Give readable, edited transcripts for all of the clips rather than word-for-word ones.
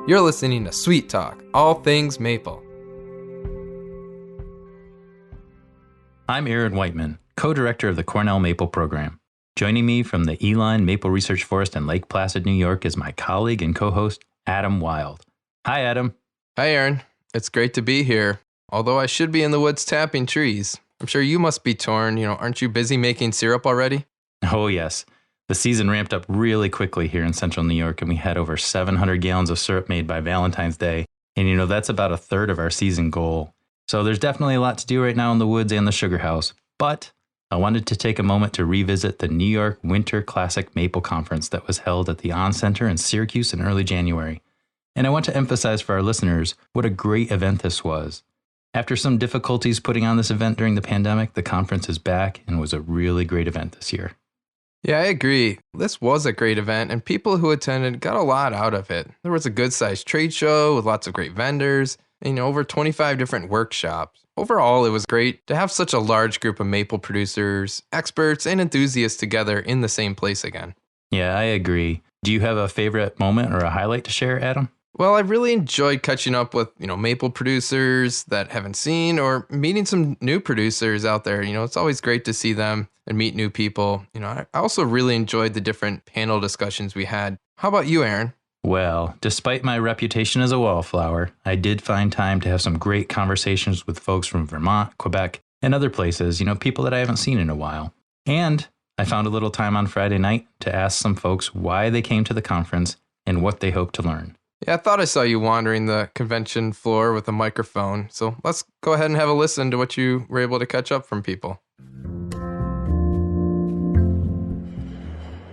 You're listening to Sweet Talk, all things maple. I'm Aaron Whiteman, co-director of the Cornell Maple Program. Joining me from the Eline Maple Research Forest in Lake Placid, New York is my colleague and co-host, Adam Wild. Hi, Adam. Hi, Aaron. It's great to be here. Although I should be in the woods tapping trees. I'm sure you must be torn. Aren't you busy making syrup already? Oh, yes. The season ramped up really quickly here in central New York, and we had over 700 gallons of syrup made by Valentine's Day. And that's about a third of our season goal. So there's definitely a lot to do right now in the woods and the sugar house. But I wanted to take a moment to revisit the New York Winter Classic Maple Conference that was held at the On Center in Syracuse in early January. And I want to emphasize for our listeners what a great event this was. After some difficulties putting on this event during the pandemic, the conference is back and was a really great event this year. Yeah, I agree. This was a great event, and people who attended got a lot out of it. There was a good-sized trade show with lots of great vendors, and over 25 different workshops. Overall, it was great to have such a large group of maple producers, experts, and enthusiasts together in the same place again. Yeah, I agree. Do you have a favorite moment or a highlight to share, Adam? Well, I really enjoyed catching up with, maple producers that haven't seen or meeting some new producers out there. It's always great to see them and meet new people. I also really enjoyed the different panel discussions we had. How about you, Aaron? Well, despite my reputation as a wallflower, I did find time to have some great conversations with folks from Vermont, Quebec, and other places, people that I haven't seen in a while. And I found a little time on Friday night to ask some folks why they came to the conference and what they hope to learn. Yeah, I thought I saw you wandering the convention floor with a microphone. So let's go ahead and have a listen to what you were able to catch up from people.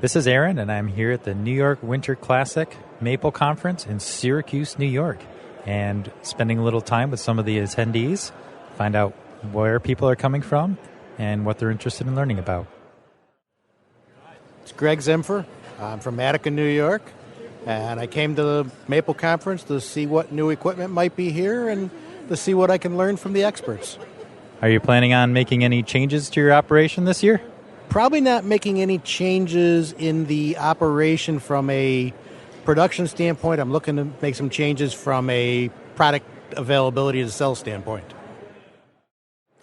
This is Aaron, and I'm here at the New York Winter Classic Maple Conference in Syracuse, New York, and spending a little time with some of the attendees, find out where people are coming from and what they're interested in learning about. It's Greg Zimfer. I'm from Attica, New York. And I came to the Maple Conference to see what new equipment might be here and to see what I can learn from the experts. Are you planning on making any changes to your operation this year? Probably not making any changes in the operation from a production standpoint. I'm looking to make some changes from a product availability to sell standpoint.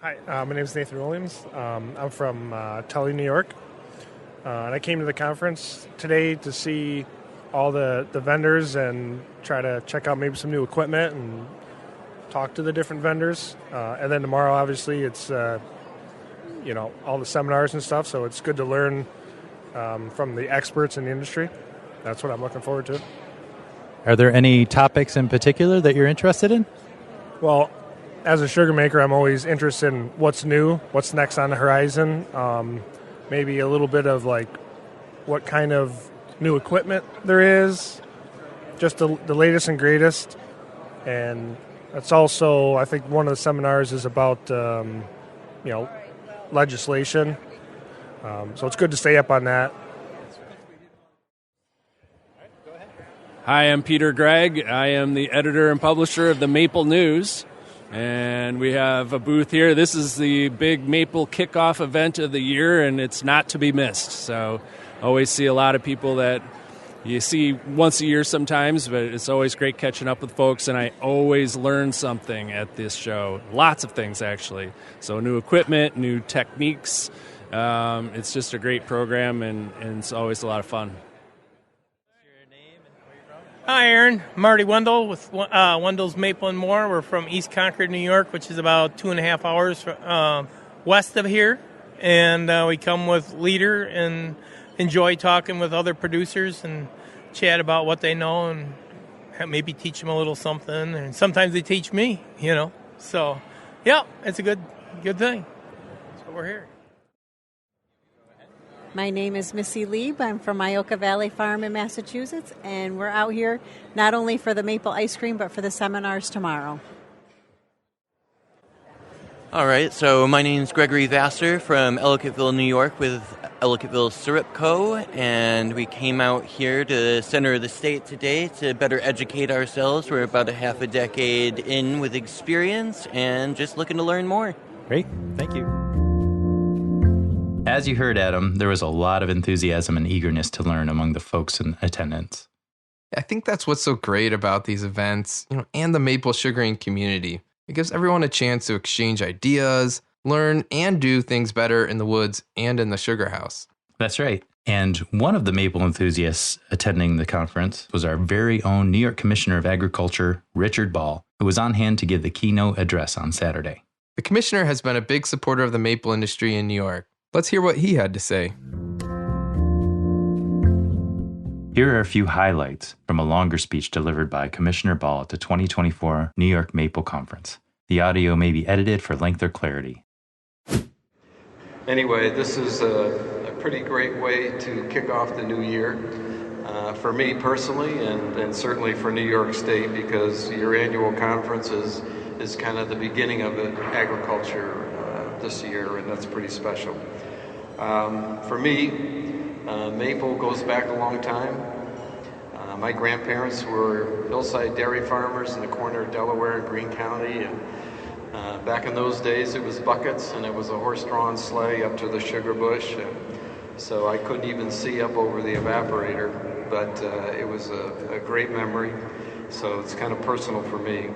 Hi, my name is Nathan Williams. I'm from Tully, New York. And I came to the conference today to see all the vendors and try to check out maybe some new equipment and talk to the different vendors. And then tomorrow, obviously, it's, all the seminars and stuff. So it's good to learn from the experts in the industry. That's what I'm looking forward to. Are there any topics in particular that you're interested in? Well, as a sugar maker, I'm always interested in what's new, what's next on the horizon. Maybe a little bit of what kind of new equipment there is, just the latest and greatest. And that's also, I think one of the seminars is about, legislation. So it's good to stay up on that. Hi, I'm Peter Gregg. I am the editor and publisher of the Maple News. And we have a booth here. This is the big Maple kickoff event of the year, and it's not to be missed. So always see a lot of people that you see once a year sometimes, but it's always great catching up with folks, and I always learn something at this show. Lots of things, actually. So new equipment, new techniques. It's just a great program, and it's always a lot of fun. Hi, Aaron. Marty Wendell with Wendell's Maple and More. We're from East Concord, New York, which is about 2.5 hours west of here. And we come with Leader and enjoy talking with other producers and chat about what they know and maybe teach them a little something. And sometimes they teach me, So, yeah, it's a good thing. So we're here. My name is Missy Lieb. I'm from Ioka Valley Farm in Massachusetts, and we're out here not only for the maple ice cream, but for the seminars tomorrow. All right, so my name is Gregory Vassar from Ellicottville, New York with Ellicottville Syrup Co., and we came out here to the center of the state today to better educate ourselves. We're about a half a decade in with experience and just looking to learn more. Great, thank you. As you heard, Adam, there was a lot of enthusiasm and eagerness to learn among the folks in attendance. I think that's what's so great about these events, and the maple sugaring community. It gives everyone a chance to exchange ideas, learn, and do things better in the woods and in the sugar house. That's right. And one of the maple enthusiasts attending the conference was our very own New York Commissioner of Agriculture, Richard Ball, who was on hand to give the keynote address on Saturday. The commissioner has been a big supporter of the maple industry in New York. Let's hear what he had to say. Here are a few highlights from a longer speech delivered by Commissioner Ball at the 2024 New York Maple Conference. The audio may be edited for length or clarity. Anyway, this is a pretty great way to kick off the new year for me personally, and certainly for New York State, because your annual conference is kind of the beginning of agriculture this year, and that's pretty special. For me, maple goes back a long time. My grandparents were hillside dairy farmers in the corner of Delaware and Greene County, and back in those days it was buckets and it was a horse-drawn sleigh up to the sugar bush, and so I couldn't even see up over the evaporator, but it was a great memory, so it's kind of personal for me.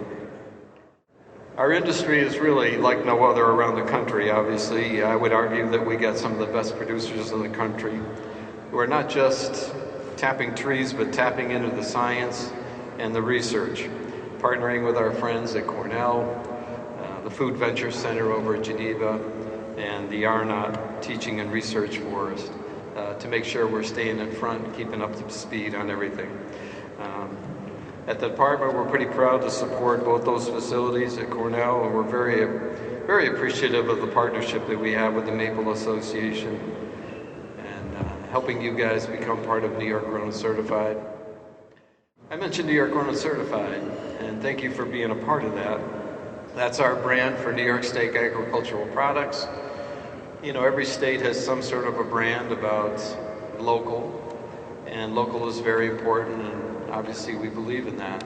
Our industry is really like no other around the country. Obviously, I would argue that we got some of the best producers in the country who are not just tapping trees, but tapping into the science and the research, partnering with our friends at Cornell, the Food Venture Center over at Geneva, and the Arnott Teaching and Research Forest to make sure we're staying in front, keeping up to speed on everything. At the department, we're pretty proud to support both those facilities at Cornell, and we're very, very appreciative of the partnership that we have with the Maple Association and helping you guys become part of New York Grown and Certified. I mentioned New York Grown and Certified, and thank you for being a part of that. That's our brand for New York State agricultural products. Every state has some sort of a brand about local, and local is very important, and obviously we believe in that.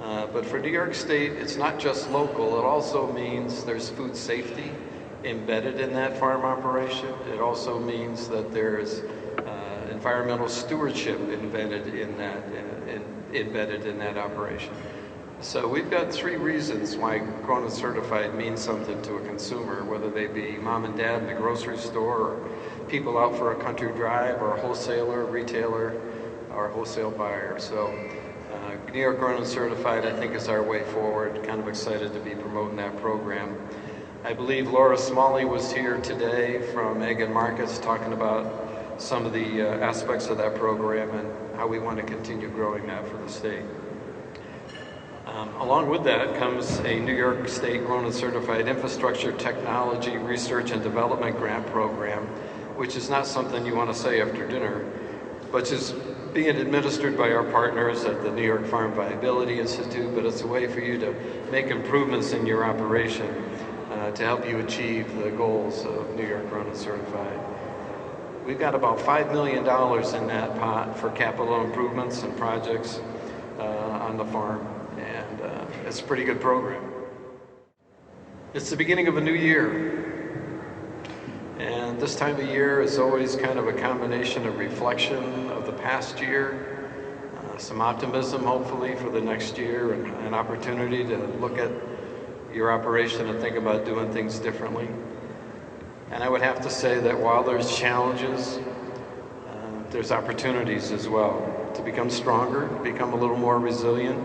But for New York State, it's not just local, it also means there's food safety embedded in that farm operation. It also means that there's environmental stewardship embedded in that operation. So we've got 3 reasons why Grown and Certified means something to a consumer, whether they be mom and dad in the grocery store, or people out for a country drive, or a wholesaler, retailer, or wholesale buyer. So New York Grown and Certified, I think, is our way forward. Kind of excited to be promoting that program. I believe Laura Smalley was here today from Egg and Markets talking about some of the aspects of that program and how we want to continue growing that for the state. Along with that comes a New York State Grown and Certified Infrastructure Technology Research and Development Grant Program, which is not something you want to say after dinner, but is being administered by our partners at the New York Farm Viability Institute, but it's a way for you to make improvements in your operation to help you achieve the goals of New York Grown and Certified. We've got about $5 million in that pot for capital improvements and projects on the farm, and it's a pretty good program. It's the beginning of a new year, and this time of year is always kind of a combination of reflection of the past year, some optimism hopefully for the next year, and an opportunity to look at your operation and think about doing things differently. And I would have to say that while there's challenges, there's opportunities as well to become stronger, become a little more resilient,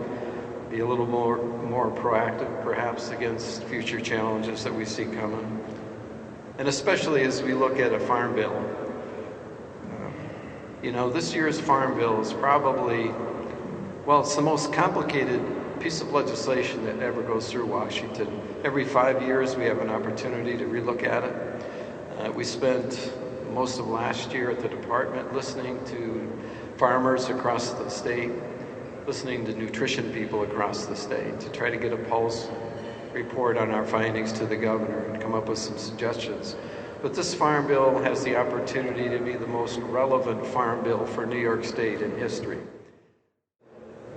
be a little more proactive perhaps against future challenges that we see coming. And especially as we look at a farm bill. This year's farm bill is probably, it's the most complicated piece of legislation that ever goes through Washington. Every 5 years we have an opportunity to relook at it. We spent most of last year at the department listening to farmers across the state, listening to nutrition people across the state to try to get a pulse, report on our findings to the governor and come up with some suggestions. But this farm bill has the opportunity to be the most relevant farm bill for New York State in history.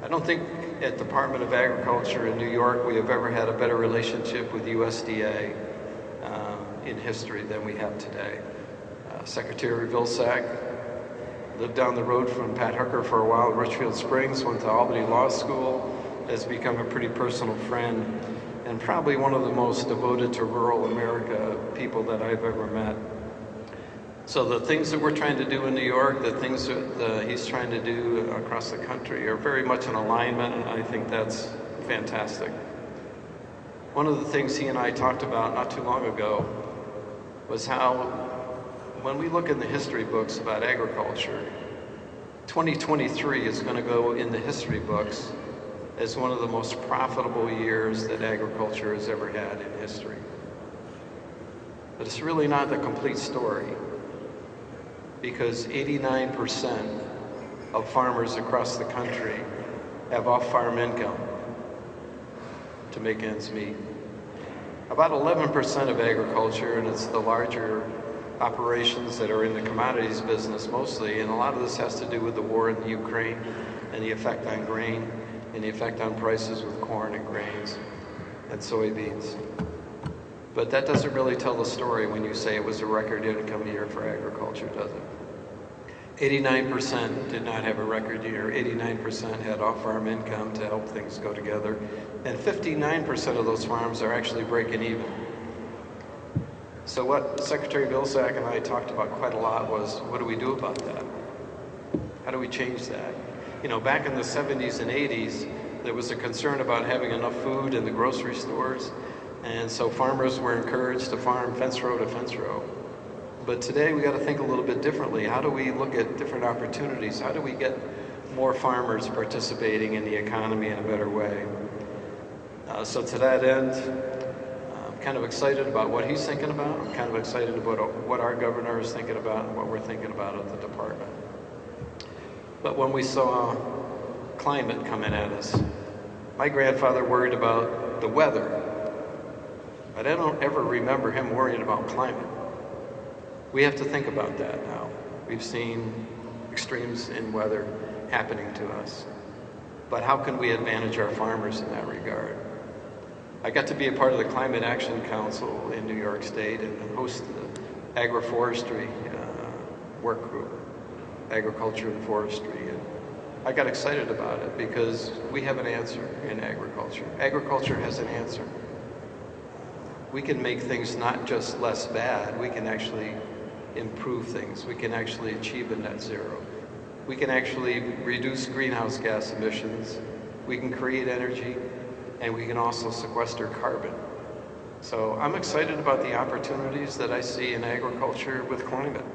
I don't think at the Department of Agriculture in New York we have ever had a better relationship with USDA in history than we have today. Secretary Vilsack, lived down the road from Pat Hooker for a while in Richfield Springs, went to Albany Law School, has become a pretty personal friend, and probably one of the most devoted to rural America people that I've ever met. So the things that we're trying to do in New York, the things that he's trying to do across the country are very much in alignment, and I think that's fantastic. One of the things he and I talked about not too long ago was how when we look in the history books about agriculture, 2023 is going to go in the history books as one of the most profitable years that agriculture has ever had in history. But it's really not the complete story, because 89% of farmers across the country have off-farm income to make ends meet. About 11% of agriculture, and it's the larger operations that are in the commodities business mostly, and a lot of this has to do with the war in the Ukraine and the effect on grain and the effect on prices with corn and grains and soybeans. But that doesn't really tell the story when you say it was a record income year for agriculture, does it? 89% did not have a record year. 89% had off-farm income to help things go together. And 59% of those farms are actually breaking even. So what Secretary Vilsack and I talked about quite a lot was, what do we do about that? How do we change that? You know, back in the 70s and 80s, there was a concern about having enough food in the grocery stores. And so farmers were encouraged to farm fence row to fence row. But today we got to think a little bit differently. How do we look at different opportunities? How do we get more farmers participating in the economy in a better way? So to that end, I'm kind of excited about what he's thinking about. I'm kind of excited about what our governor is thinking about and what we're thinking about at the department. But when we saw climate coming at us, my grandfather worried about the weather, but I don't ever remember him worrying about climate. We have to think about that now. We've seen extremes in weather happening to us. But how can we advantage our farmers in that regard? I got to be a part of the Climate Action Council in New York State and host the agroforestry work group, agriculture and forestry. And I got excited about it because we have an answer in agriculture. Agriculture has an answer. We can make things not just less bad, we can actually improve things. We can actually achieve a net zero. We can actually reduce greenhouse gas emissions. We can create energy, and we can also sequester carbon. So I'm excited about the opportunities that I see in agriculture with climate.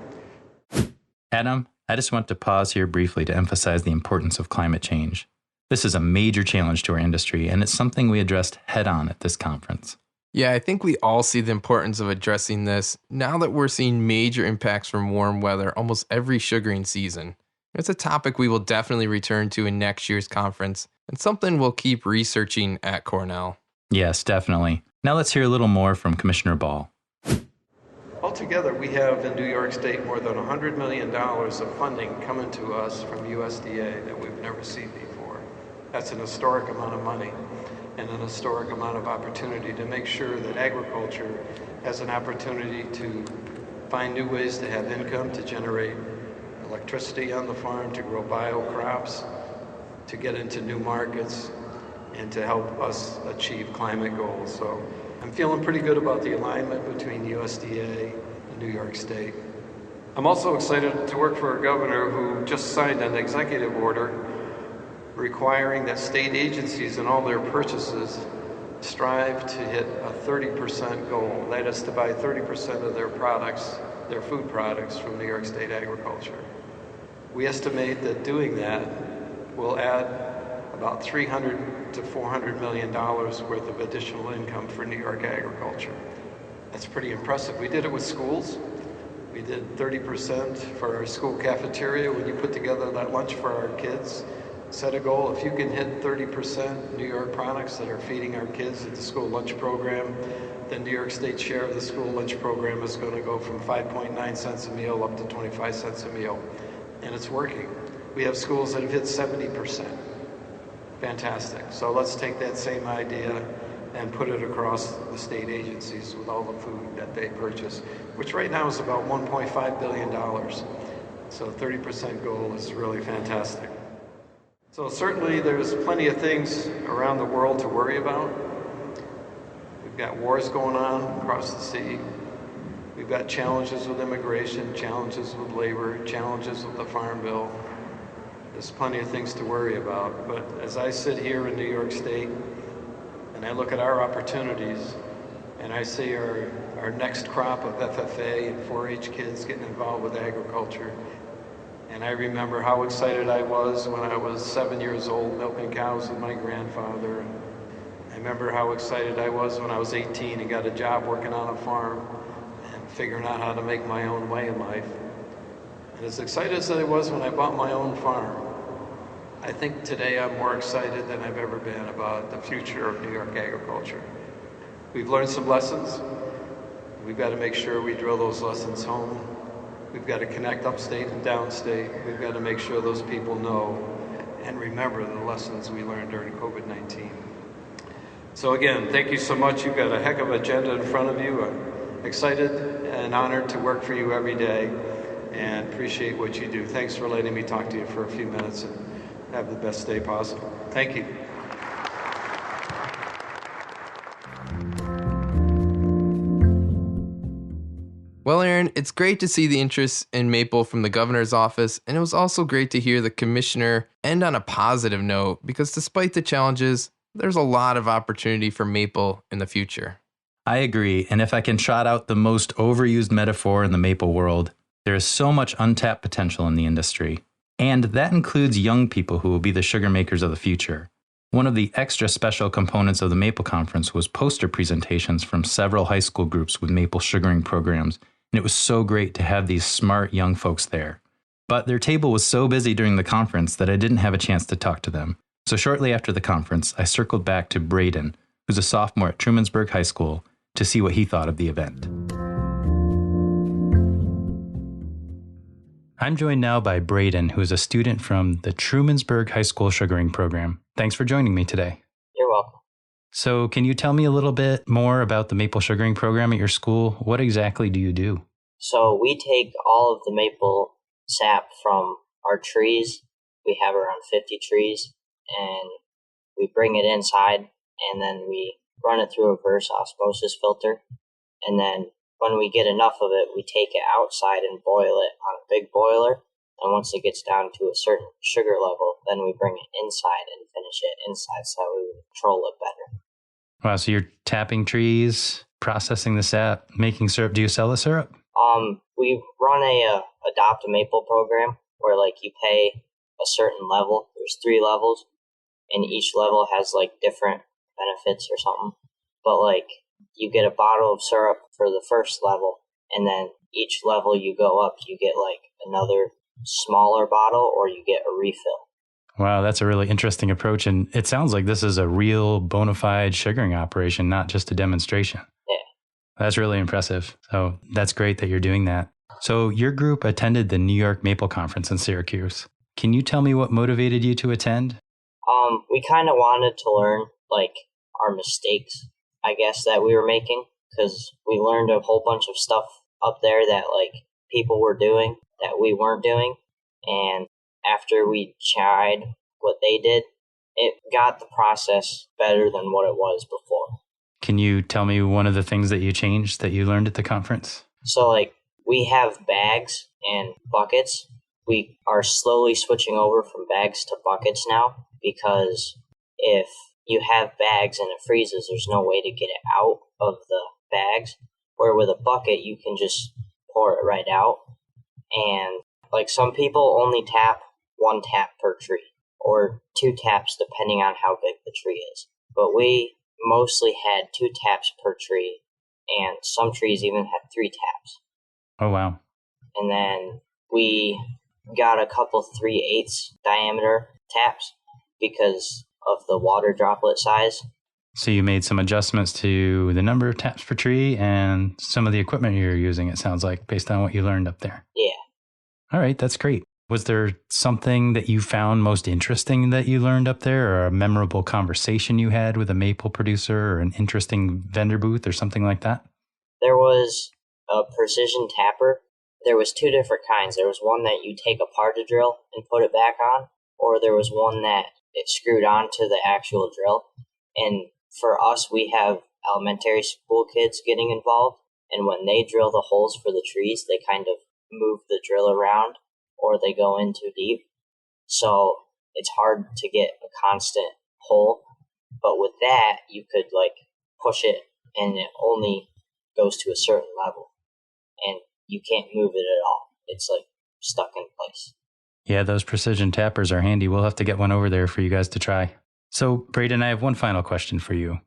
Adam, I just want to pause here briefly to emphasize the importance of climate change. This is a major challenge to our industry, and it's something we addressed head on at this conference. Yeah, I think we all see the importance of addressing this now that we're seeing major impacts from warm weather almost every sugaring season. It's a topic we will definitely return to in next year's conference and something we'll keep researching at Cornell. Yes, definitely. Now let's hear a little more from Commissioner Ball. Altogether, we have in New York State more than $100 million of funding coming to us from USDA that we've never seen before. That's an historic amount of money and an historic amount of opportunity to make sure that agriculture has an opportunity to find new ways to have income, to generate electricity on the farm, to grow bio crops, to get into new markets, and to help us achieve climate goals. So I'm feeling pretty good about the alignment between USDA and New York State. I'm also excited to work for a governor who just signed an executive order requiring that state agencies in all their purchases strive to hit a 30% goal. That is to buy 30% of their products, their food products, from New York State agriculture. We estimate that doing that will add about $300 to $400 million worth of additional income for New York agriculture. That's pretty impressive. We did it with schools. We did 30% for our school cafeteria when you put together that lunch for our kids. Set a goal, if you can hit 30% New York products that are feeding our kids at the school lunch program, then New York State's share of the school lunch program is going to go from 5.9 cents a meal up to 25 cents a meal. And it's working. We have schools that have hit 70%. Fantastic. So let's take that same idea and put it across the state agencies with all the food that they purchase, which right now is about $1.5 billion. So 30% goal is really fantastic. So certainly there's plenty of things around the world to worry about. We've got wars going on across the sea. We've got challenges with immigration, challenges with labor, challenges with the Farm Bill. There's plenty of things to worry about. But as I sit here in New York State and I look at our opportunities and I see our next crop of FFA and 4-H kids getting involved with agriculture, and I remember how excited I was when I was 7 years old milking cows with my grandfather. I remember how excited I was when I was 18 and got a job working on a farm and figuring out how to make my own way in life. And as excited as I was when I bought my own farm, I think today I'm more excited than I've ever been about the future of New York agriculture. We've learned some lessons. We've got to make sure we drill those lessons home. We've got to connect upstate and downstate. We've got to make sure those people know and remember the lessons we learned during COVID-19. So again, thank you so much. You've got a heck of an agenda in front of you. I'm excited and honored to work for you every day and appreciate what you do. Thanks for letting me talk to you for a few minutes and have the best day possible. Thank you. Well, Aaron, it's great to see the interest in maple from the governor's office, and it was also great to hear the commissioner end on a positive note because despite the challenges, there's a lot of opportunity for maple in the future. I agree, and if I can trot out the most overused metaphor in the maple world, there is so much untapped potential in the industry, and that includes young people who will be the sugar makers of the future. One of the extra special components of the Maple Conference was poster presentations from several high school groups with maple sugaring programs, and it was so great to have these smart young folks there. But their table was so busy during the conference that I didn't have a chance to talk to them. So shortly after the conference, I circled back to Braden, who's a sophomore at Trumansburg High School, to see what he thought of the event. I'm joined now by Braden, who is a student from the Trumansburg High School Sugaring Program. Thanks for joining me today. You're welcome. So can you tell me a little bit more about the maple sugaring program at your school? What exactly do you do? So we take all of the maple sap from our trees. We have around 50 trees, and we bring it inside, and then we run it through a reverse osmosis filter. And then when we get enough of it, we take it outside and boil it on a big boiler. And once it gets down to a certain sugar level, then we bring it inside and finish it inside so we control it better. Wow, so you're tapping trees, processing the sap, making syrup. Do you sell the syrup? We run a Adopt a Maple program where you pay a certain level. There's 3 levels, and each level has different benefits or something. But you get a bottle of syrup for the first level, and then each level you go up, you get another smaller bottle, or you get a refill. Wow, that's a really interesting approach. And it sounds like this is a real bona fide sugaring operation, not just a demonstration. Yeah. That's really impressive. So that's great that you're doing that. So your group attended the New York Maple Conference in Syracuse. Can you tell me what motivated you to attend? We kind of wanted to learn our mistakes, I guess, that we were making, because we learned a whole bunch of stuff up there that people were doing that we weren't doing. And after we tried what they did, it got the process better than what it was before. Can you tell me one of the things that you changed that you learned at the conference? So we have bags and buckets. We are slowly switching over from bags to buckets now, because if you have bags and it freezes, there's no way to get it out of the bags. Where with a bucket, you can just pour it right out. And some people only tap 1 tap per tree, or 2 taps depending on how big the tree is. But we mostly had 2 taps per tree, and some trees even had 3 taps. Oh, wow. And then we got a couple 3/8 diameter taps because of the water droplet size. So you made some adjustments to the number of taps per tree and some of the equipment you're using, it sounds like, based on what you learned up there. Yeah. All right, that's great. Was there something that you found most interesting that you learned up there, or a memorable conversation you had with a maple producer, or an interesting vendor booth or something like that? There was a precision tapper there was two different kinds. There was one that you take apart a drill and put it back on, or there was one that it screwed onto the actual drill. And for us, we have elementary school kids getting involved, and when they drill the holes for the trees, they kind of move the drill around, or they go in too deep. So it's hard to get a constant hole. But with that, you could push it, and it only goes to a certain level, and you can't move it at all. It's stuck in place. Yeah, those precision tappers are handy. We'll have to get one over there for you guys to try. So, Braden, I have one final question for you.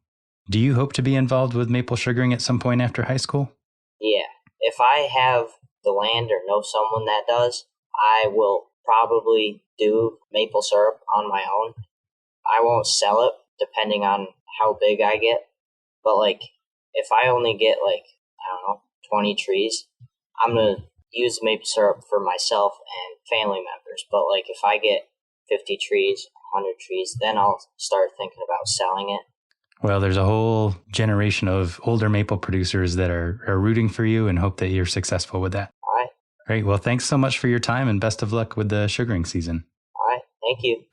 Do you hope to be involved with maple sugaring at some point after high school? Yeah. If I have the land or know someone that does, I will probably do maple syrup on my own. I won't sell it depending on how big I get. But if I only get 20 trees, I'm going to use maple syrup for myself and family members. But if I get 50 trees, 100 trees, then I'll start thinking about selling it. Well, there's a whole generation of older maple producers that are rooting for you and hope that you're successful with that. All right. Great. Well, thanks so much for your time and best of luck with the sugaring season. All right. Thank you.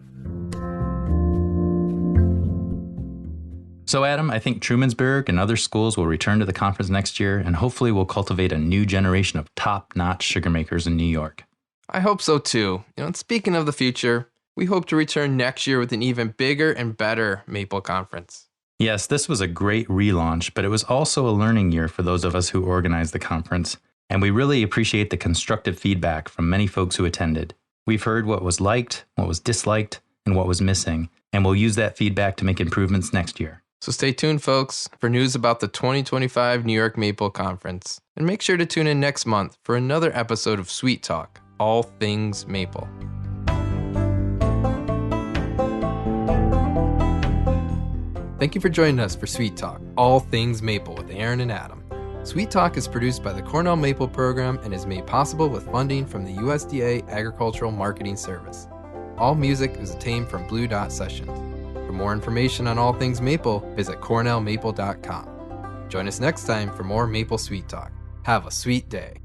So, Adam, I think Trumansburg and other schools will return to the conference next year, and hopefully we'll cultivate a new generation of top-notch sugar makers in New York. I hope so too. And speaking of the future, we hope to return next year with an even bigger and better Maple Conference. Yes, this was a great relaunch, but it was also a learning year for those of us who organized the conference, and we really appreciate the constructive feedback from many folks who attended. We've heard what was liked, what was disliked, and what was missing, and we'll use that feedback to make improvements next year. So stay tuned, folks, for news about the 2025 New York Maple Conference. And make sure to tune in next month for another episode of Sweet Talk, all things maple. Thank you for joining us for Sweet Talk, all things maple with Aaron and Adam. Sweet Talk is produced by the Cornell Maple Program and is made possible with funding from the USDA Agricultural Marketing Service. All music is obtained from Blue Dot Sessions. For more information on all things maple, visit cornellmaple.com. Join us next time for more Maple Sweet Talk. Have a sweet day.